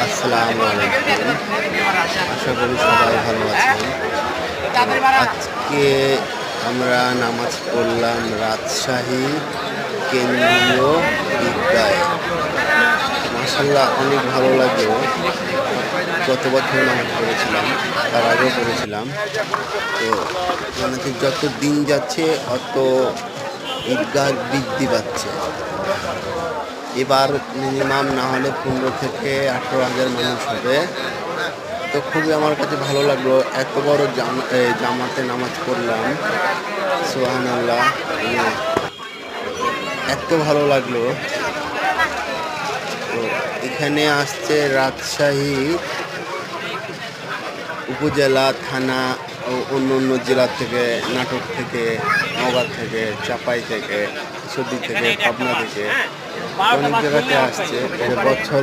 আসসালামু আলাইকুম। আশা করি সবাই ভালো আছেন। আজকে আমরা নামাজ পড়লাম রাজশাহী কেন্দ্রীয় ঈদগাহে। মাশাআল্লাহ অনেক ভালো লাগলো। গত বছর নামাজ পড়েছিলাম, তার আগেও পড়েছিলাম। তো মানে যত দিন যাচ্ছে অত ঈদগাহ বৃদ্ধি পাচ্ছে। এবার মিনিমাম না হলে ১৫ থেকে ১৮,০০০ মানুষ হবে। তো খুবই আমার কাছে ভালো লাগলো। এত বড় জামাতে নামাজ পড়লাম। সুবহানাল্লাহ। এত ভালো লাগলো। তো এখানে আসছে রাজশাহী উপজেলা, থানা ও অন্য জেলা থেকে, নাটোর থেকে, নওগাঁ থেকে, চাপাই থেকে, ঈশ্বরদী থেকে, পাবনা থেকে অনেক জায়গাতে আসছে। বছরে